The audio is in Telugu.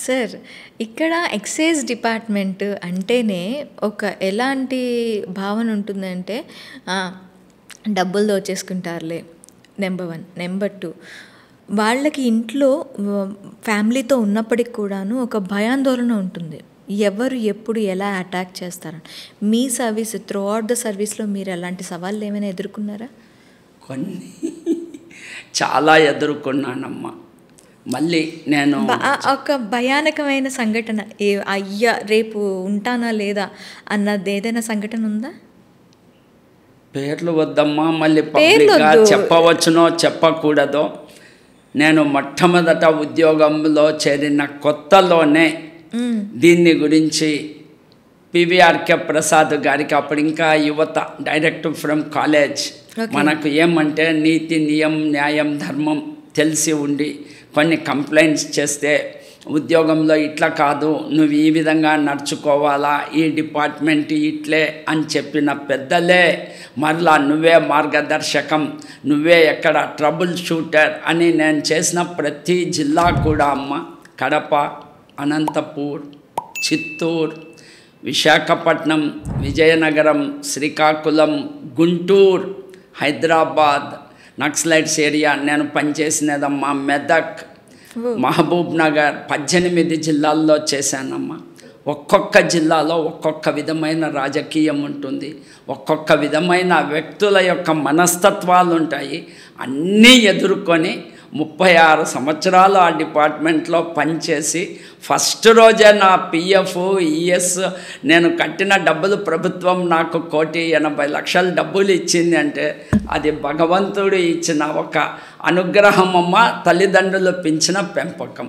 సార్, ఇక్కడ ఎక్సైజ్ డిపార్ట్మెంట్ అంటేనే ఒక ఎలాంటి భావన ఉంటుందంటే, ఆ, డబ్బులు దోచేసుకుంటారులే నెంబర్ 1. నెంబర్ 2, వాళ్ళకి ఇంట్లో ఫ్యామిలీతో ఉన్నప్పటికి కూడాను ఒక భయాందోళన ఉంటుంది. ఎవరు ఎప్పుడు ఎలా అటాక్ చేస్తారని. మీ సర్వీస్ త్రూ అవుట్ ద సర్వీస్లో మీరు ఎలాంటి సవాళ్ళు ఏమైనా ఎదుర్కొన్నారా? కొన్ని చాలా ఎదుర్కొన్నానమ్మా. మళ్ళీ నేను ఒక భయానకమైన సంఘటన, అయ్యా రేపు ఉంటానా లేదా అన్నది ఏదైనా సంఘటన ఉందా? పేర్లు వద్దమ్మా, మళ్ళీ పబ్లిక్గా చెప్పవచ్చునో చెప్పకూడదో. నేను మొట్టమొదట ఉద్యోగంలో చేరిన కొత్తలోనే దీన్ని గురించి పివిఆర్కే ప్రసాద్ గారికి, అప్పుడు ఇంకా యువత, డైరెక్ట్ ఫ్రమ్ కాలేజ్, మనకు ఏమంటే నీతి, నియం, న్యాయం, ధర్మం తెలిసి ఉండి కొన్ని కంప్లైంట్స్ చేస్తే ఉద్యోగంలో ఇట్లా కాదు, నువ్వు ఈ విధంగా నడుచుకోవాలా, ఈ డిపార్ట్మెంట్ ఇట్లే అని చెప్పిన పెద్దలే మరలా నువ్వే మార్గదర్శకం, నువ్వే ఎక్కడ ట్రబుల్ షూటర్ అని నేను చేసిన ప్రతి జిల్లా కూడా అమ్మ, కడప, అనంతపూర్, చిత్తూరు, విశాఖపట్నం, విజయనగరం, శ్రీకాకుళం, గుంటూరు, హైదరాబాద్, నక్సలైట్స్ ఏరియా నేను పనిచేసినదమ్మా, మెదక్, మహబూబ్ నగర్, 18 జిల్లాల్లో చేశానమ్మా. ఒక్కొక్క జిల్లాలో ఒక్కొక్క విధమైన రాజకీయం ఉంటుంది, ఒక్కొక్క విధమైన వ్యక్తుల యొక్క మనస్తత్వాలు ఉంటాయి. అన్నీ ఎదుర్కొని 36 సంవత్సరాలు ఆ డిపార్ట్మెంట్లో పనిచేసి ఫస్ట్ రోజే నా పిఎఫ్, ఈఎస్ నేను కట్టిన డబ్బులు ప్రభుత్వం నాకు 1,80,00,000 డబ్బులు ఇచ్చింది అంటే అది భగవంతుడు ఇచ్చిన ఒక అనుగ్రహమమ్మ, తల్లిదండ్రులు పెంచిన పెంపకం.